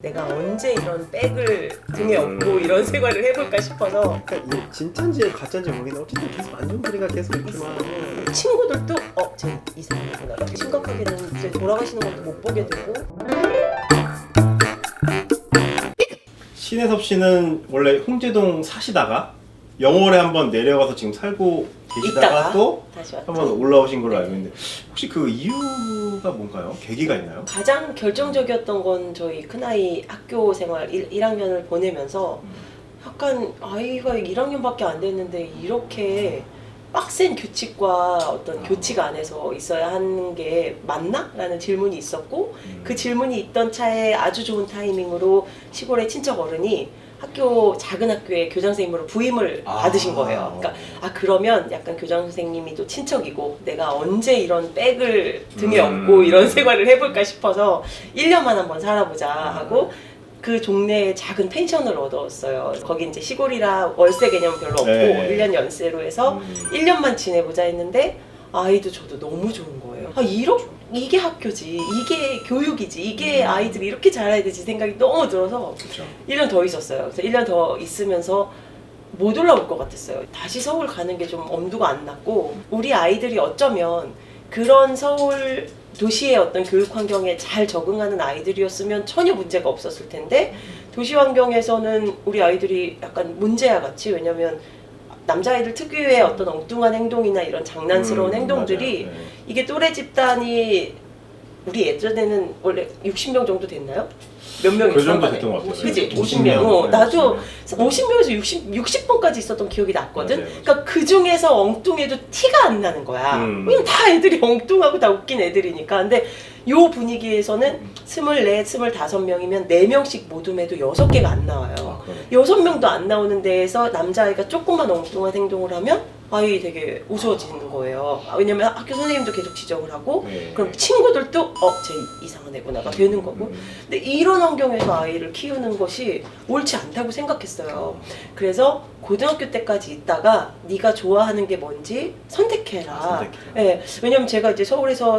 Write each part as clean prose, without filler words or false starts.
내가 언제 이런 백을 등에 업고 이런 생활을 해볼까 싶어서 그러니까 이게 진짜인지 가짜인지 모르겠는데 어쨌든 계속 안 좋은 소리가 계속 있지만 친구들도 쟤 이상하구나 심각하게는 이제 돌아가시는 것도 못 보게 되고. 신혜섭 씨는 원래 홍제동 사시다가 영월에 한번 내려가서 지금 살고 계시다가 있다가 또 다시 왔죠. 한번 올라오신 걸로 네. 알고 있는데 혹시 그 이유가 뭔가요? 계기가 있나요? 가장 결정적이었던 건 저희 큰아이 학교 생활 1학년을 보내면서 약간 아이가 1학년밖에 안 됐는데 이렇게 빡센 규칙과 어떤 교칙 안에서 있어야 하는 게 맞나? 라는 질문이 있었고 그 질문이 있던 차에 아주 좋은 타이밍으로 시골의 친척 어른이 작은 학교에 교장 선생님으로 부임을 받으신 거예요. 그러니까 그러면 약간 교장 선생님이 또 친척이고 내가 언제 이런 백을 등에 업고 이런 생활을 해볼까 싶어서 1년만 한번 살아보자 하고 그 동네에 작은 펜션을 얻었어요. 거기 이제 시골이라 월세 개념 별로 없고 네. 1년 연세로 해서 1년만 지내보자 했는데 아이도 저도 너무 좋은 거예요. 이게 학교지, 이게 교육이지, 이게 아이들이 이렇게 자라야 되지 생각이 너무 들어서 그렇죠. 1년 더 있었어요. 그래서 1년 더 있으면서 못 올라올 것 같았어요. 다시 서울 가는 게 좀 엄두가 안 났고 우리 아이들이 어쩌면 그런 서울 도시의 어떤 교육 환경에 잘 적응하는 아이들이었으면 전혀 문제가 없었을 텐데 도시 환경에서는 우리 아이들이 약간 문제야 같이, 왜냐면 남자아이들 특유의 어떤 엉뚱한 행동이나 이런 장난스러운 행동들이 맞아요. 네. 이게 또래 집단이 우리 예전에는 원래 60명 정도 됐나요? 몇 명이 그 정도 됐던 것 같아요. 그지? 50 50명. 명. 나도 50 명. 50명에서 60번까지 있었던 기억이 났거든? 맞아요. 그러니까 그 중에서 엉뚱해도 티가 안 나는 거야. 왜냐면 다 애들이 엉뚱하고 다 웃긴 애들이니까. 근데 요 분위기에서는 24, 25명이면 4명씩 모둠 해도 6개가 안 나와요. 6명도 안 나오는 데에서 남자아이가 조금만 엉뚱한 행동을 하면 아이 되게 우스워지는 거예요. 왜냐면 학교 선생님도 계속 지적을 하고 네. 그럼 친구들도 쟤 이상한 애구나가 되는 거고. 근데 이런 환경에서 아이를 키우는 것이 옳지 않다고 생각했어요. 그래서 고등학교 때까지 있다가 네가 좋아하는 게 뭔지 선택해라. 예, 왜냐면 제가 이제 서울에서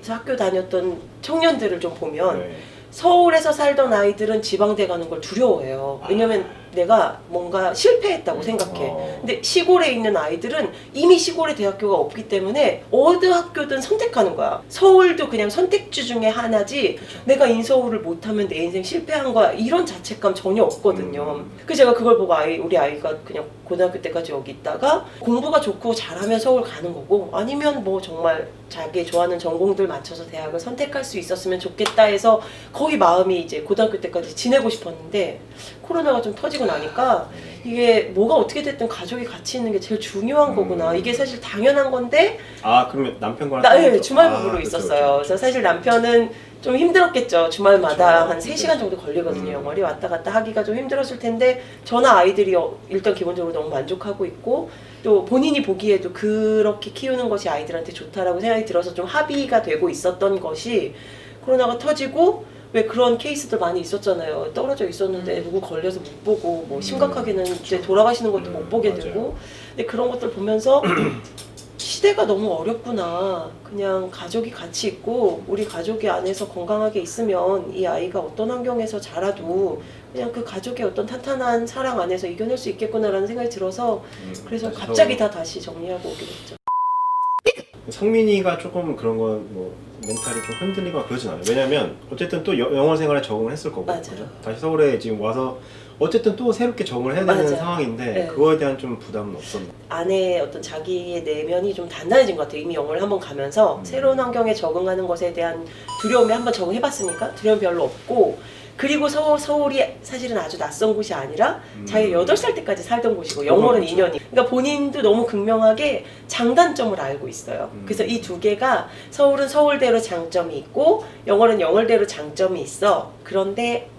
학교 다녔던 청년들을 좀 보면 네. 서울에서 살던 아이들은 지방대 가는 걸 두려워해요. 왜냐면 내가 뭔가 실패했다고 생각해. 근데 시골에 있는 아이들은 이미 시골에 대학교가 없기 때문에 어느 학교든 선택하는 거야. 서울도 그냥 선택지 중에 하나지 그쵸. 내가 인서울을 못하면 내 인생 실패한 거야 이런 자책감 전혀 없거든요. 그래서 제가 그걸 보고 우리 아이가 그냥 고등학교 때까지 여기 있다가 공부가 좋고 잘하면 서울 가는 거고 아니면 뭐 정말 자기 좋아하는 전공들 맞춰서 대학을 선택할 수 있었으면 좋겠다 해서 거기 마음이 이제 고등학교 때까지 지내고 싶었는데 코로나가 좀 터지고 나니까 이게 뭐가 어떻게 됐든 가족이 같이 있는 게 제일 중요한 거구나. 이게 사실 당연한 건데 그러면 남편과 네, 주말부부로 있었어요. 그래서 사실 남편은 좀 힘들었겠죠. 주말마다 한 3시간 정도 걸리거든요. 영월이 왔다 갔다 하기가 좀 힘들었을 텐데 저나 아이들이 일단 기본적으로 너무 만족하고 있고 또 본인이 보기에도 그렇게 키우는 것이 아이들한테 좋다라고 생각이 들어서 좀 합의가 되고 있었던 것이 코로나가 터지고 왜 그런 케이스들 많이 있었잖아요. 떨어져 있었는데 누구 걸려서 못 보고 뭐 심각하게는 이제 돌아가시는 것도 못 보게 맞아요. 되고 근데 그런 것들 보면서 시대가 너무 어렵구나. 그냥 가족이 같이 있고 우리 가족이 안에서 건강하게 있으면 이 아이가 어떤 환경에서 자라도 그냥 그 가족의 어떤 탄탄한 사랑 안에서 이겨낼 수 있겠구나라는 생각이 들어서 그래서 갑자기 다시 정리하고 오게 됐죠. 성민이가 조금 그런 건 뭐 멘탈이 좀 흔들리거나 그러진 않아요. 왜냐면 어쨌든 또 영어 생활에 적응을 했을 거고 맞아요. 그죠? 다시 서울에 지금 와서 어쨌든 또 새롭게 적응을 해야 되는 맞아요. 상황인데 네. 그거에 대한 좀 부담은 없었나요? 안에 어떤 자기의 내면이 좀 단단해진 것 같아요. 이미 영어를 한번 가면서 새로운 환경에 적응하는 것에 대한 두려움에 한번 적응해봤으니까 두려움 별로 없고 그리고 서울이 사실은 아주 낯선 곳이 아니라 자기가 8살 때까지 살던 곳이고 영월은 그렇죠. 2년이. 그러니까 본인도 너무 극명하게 장단점을 알고 있어요. 그래서 이 두 개가 서울은 서울대로 장점이 있고 영월은 영월대로 장점이 있어. 그런데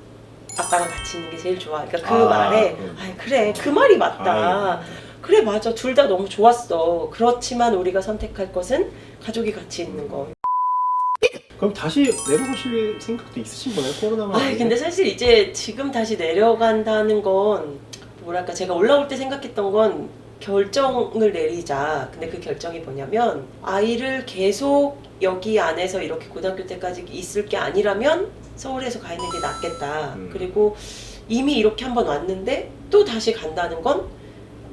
아빠랑 같이 있는 게 제일 좋아. 그러니까 그 말에 그래 그 말이 맞다. 그래 맞아 둘 다 너무 좋았어. 그렇지만 우리가 선택할 것은 가족이 같이 있는 거. 그럼 다시 내려가실 생각도 있으신 거네요? 코로나만 근데 사실 이제 지금 다시 내려간다는 건 뭐랄까 제가 올라올 때 생각했던 건 결정을 내리자. 근데 그 결정이 뭐냐면 아이를 계속 여기 안에서 이렇게 고등학교 때까지 있을 게 아니라면 서울에서 가 있는 게 낫겠다. 그리고 이미 이렇게 한번 왔는데 또 다시 간다는 건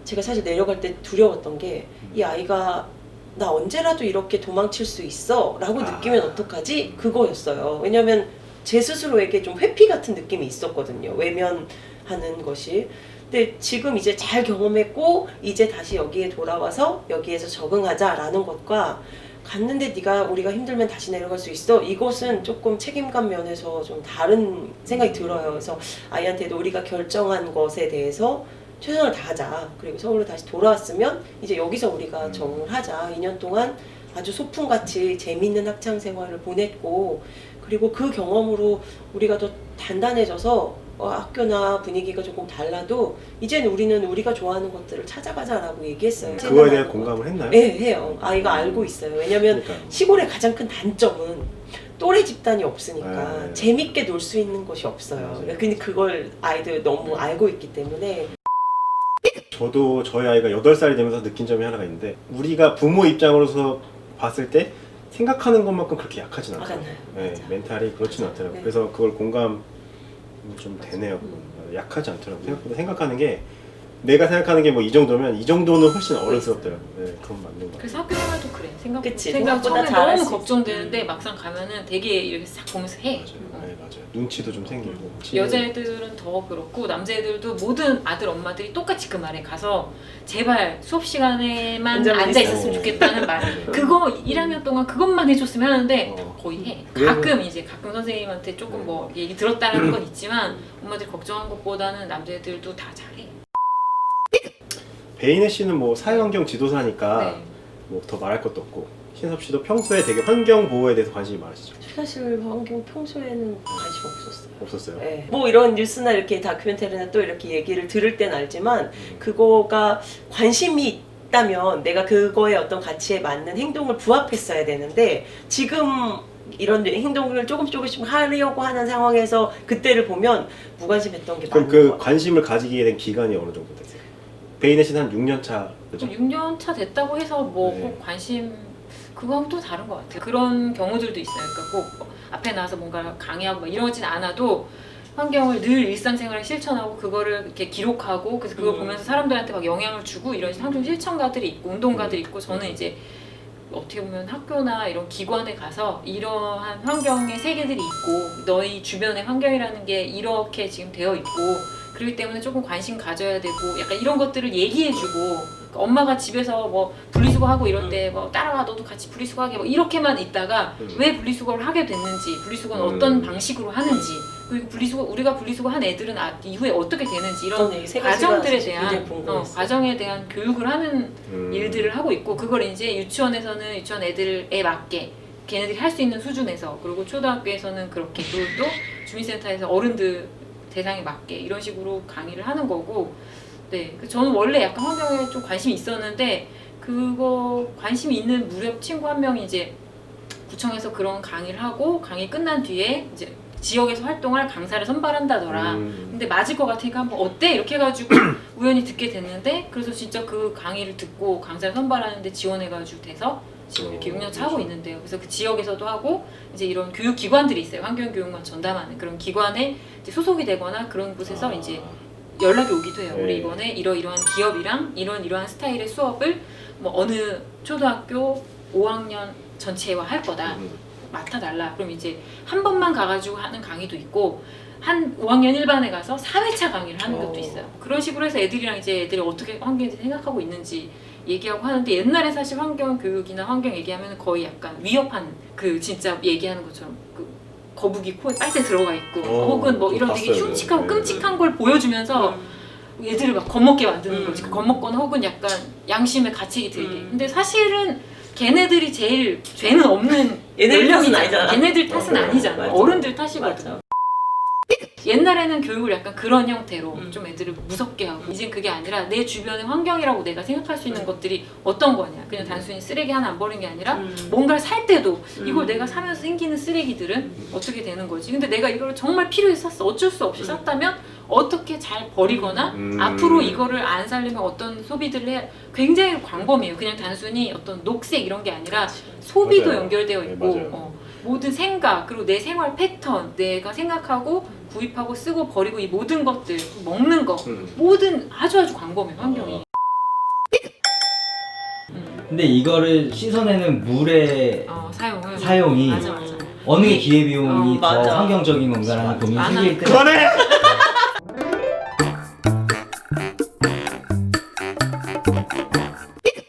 제가 사실 내려갈 때 두려웠던 게 이 아이가 나 언제라도 이렇게 도망칠 수 있어 라고 느끼면 어떡하지? 그거였어요. 왜냐면 제 스스로에게 좀 회피 같은 느낌이 있었거든요. 외면하는 것이. 근데 지금 이제 잘 경험했고 이제 다시 여기에 돌아와서 여기에서 적응하자라는 것과 갔는데 우리가 힘들면 다시 내려갈 수 있어. 이것은 조금 책임감 면에서 좀 다른 생각이 들어요. 그래서 아이한테도 우리가 결정한 것에 대해서 최선을 다하자. 그리고 서울로 다시 돌아왔으면 이제 여기서 우리가 적응을 하자. 2년 동안 아주 소풍같이 재밌는 학창 생활을 보냈고 그리고 그 경험으로 우리가 더 단단해져서 학교나 분위기가 조금 달라도 이제는 우리가 좋아하는 것들을 찾아가자라고 얘기했어요. 그거에 대한 공감을 했나요? 네, 해요. 아이가 알고 있어요. 왜냐면 그러니까요. 시골의 가장 큰 단점은 또래 집단이 없으니까 네. 재밌게 놀 수 있는 것이 없어요. 맞아요. 근데 그걸 아이들 너무 알고 있기 때문에 저도 저희 아이가 8살이 되면서 느낀 점이 하나가 있는데 우리가 부모 입장으로서 봤을 때 생각하는 것만큼 그렇게 약하진 않아요. 네, 맞아. 멘탈이 그렇진 않더라고요. 네. 그래서 그걸 공감 좀 되네요. 약하지 않더라고요. 생각보다 생각하는 게 내가 생각하는 게 뭐 이 정도면 이 정도는 훨씬 어른스럽더라고요. 네, 그건 맞는 것 같아요. 그래서 학교 생활도 그래. 생각 그치, 처음에 생각보다 잘할 너무 수 걱정되는데 막상 가면은 되게 이렇게 싹 보면서 해. 맞아요. 네, 맞아요. 눈치도 좀 생기고. 여자애들은 더 그렇고 남자애들도 모든 아들 엄마들이 똑같이 그 말에 가서 제발 수업 시간에만 앉아만 앉아 있었으면 있어. 좋겠다는 말. 맞아요. 그거 1학년 동안 그것만 해줬으면 하는데 어. 거의 해. 그래서- 가끔 선생님한테 조금 네. 뭐 얘기 들었다는 건 있지만 엄마들이 걱정한 것보다는 남자애들도 다 잘해. 베이네 씨는 뭐 사회환경 지도사니까 네. 뭐 더 말할 것도 없고 신섭 씨도 평소에 되게 환경 보호에 대해서 관심이 많으시죠? 사실 환경 평소에는 관심 없었어요. 없었어요? 네. 뭐 이런 뉴스나 이렇게 다큐멘터리나 또 이렇게 얘기를 들을 땐 알지만 그거가 관심이 있다면 내가 그거의 어떤 가치에 맞는 행동을 부합했어야 되는데 지금 이런 행동을 조금씩 하려고 하는 상황에서 그때를 보면 무관심했던 게 그럼 맞는 그 것 같아요. 관심을 가지게 된 기간이 어느 정도 됐어요? 베이네 씨는 한 6년 차 그죠? 6년 차 됐다고 해서 뭐 네. 꼭 관심 그거하고 또 다른 것 같아요. 그런 경우들도 있어요. 그러니까 꼭 앞에 나와서 뭔가 강의하고 막 이러진 않아도 환경을 늘 일상생활에 실천하고 그거를 이렇게 기록하고 그래서 그걸 보면서 사람들한테 막 영향을 주고 이런 환경 실천가들이 있고 운동가들이 있고 저는 이제 어떻게 보면 학교나 이런 기관에 가서 이러한 환경의 세계들이 있고 너희 주변의 환경이라는 게 이렇게 지금 되어 있고 그렇기 때문에 조금 관심 가져야 되고 약간 이런 것들을 얘기해주고 엄마가 집에서 뭐 분리수거하고 이럴 때 뭐 따라와 너도 같이 분리수거하게 뭐 이렇게만 있다가 왜 분리수거를 하게 됐는지 분리수거는 어떤 방식으로 하는지 그리고 우리가 분리수거한 애들은 이후에 어떻게 되는지 이런 저는 이세 가지가 과정들에 사실 대한 굉장히 궁금했어요. 과정에 대한 교육을 하는 일들을 하고 있고 그걸 이제 유치원에서는 유치원 애들에 맞게 걔네들이 할 수 있는 수준에서 그리고 초등학교에서는 그렇게 그리고 또 주민센터에서 어른들 대상에 맞게 이런 식으로 강의를 하는 거고 네, 저는 원래 약간 환경에 좀 관심이 있었는데 그거 관심이 있는 무렵 친구 한 명이 이제 구청에서 그런 강의를 하고 강의 끝난 뒤에 이제 지역에서 활동할 강사를 선발한다더라. 근데 맞을 것 같으니까 한번 어때? 이렇게 해가지고 우연히 듣게 됐는데 그래서 진짜 그 강의를 듣고 강사를 선발하는데 지원해가지고 돼서 지금 이렇게 6년차 하고 있는데요. 그래서 그 지역에서도 하고 이제 이런 교육기관들이 있어요. 환경교육만 전담하는 그런 기관에 이제 소속이 되거나 그런 곳에서 이제 연락이 오기도 해요. 네. 우리 이번에 이러이러한 기업이랑 이러한 스타일의 수업을 뭐 어느 초등학교 5학년 전체와 할 거다. 맡아달라. 그럼 이제 한 번만 가가지고 하는 강의도 있고 한 5학년 1반에 가서 4회차 강의를 하는 것도 있어요. 그런 식으로 해서 애들이 어떻게 환경에 대해 생각하고 있는지 얘기하고 하는데 옛날에 사실 환경 교육이나 환경 얘기하면 거의 약간 위협한 그 진짜 얘기하는 것처럼 그 거북이 코에 빨대 들어가 있고 혹은 뭐 이런 되게 봤어요. 흉측하고 네. 끔찍한 걸 보여주면서 애들을 막 겁먹게 만드는 거지. 겁먹거나 혹은 약간 양심에 갇히게 들게. 근데 사실은 걔네들이 제일 죄는 없는 얘네들 탓은 연령이잖아. 아니잖아. 걔네들 탓은 맞아요. 아니잖아. 맞아. 어른들 탓이거든. 맞아. 옛날에는 교육을 약간 그런 형태로 좀 애들을 무섭게 하고 이젠 그게 아니라 내 주변의 환경이라고 내가 생각할 수 있는 것들이 어떤 거냐. 그냥 단순히 쓰레기 하나 안 버리는 게 아니라 뭔가를 살 때도 이걸 내가 사면서 생기는 쓰레기들은 어떻게 되는 거지. 근데 내가 이걸 정말 필요해서 샀어. 어쩔 수 없이 샀다면 어떻게 잘 버리거나 앞으로 이거를 안 살려면 어떤 소비들을 해야 굉장히 광범위해요. 그냥 단순히 어떤 녹색 이런 게 아니라 소비도 맞아요. 연결되어 네, 있고 맞아요. 모든 생각 그리고 내 생활 패턴 내가 생각하고 구입하고 쓰고 버리고 이 모든 것들 먹는 거 모든 아주 광범위해 환경이. 근데 이거를 씻어내는 물의 사용을 사용이 맞아. 어느 게 기회비용이 더 맞아. 환경적인 건가라는 고민이 많아. 생길 때 그만해!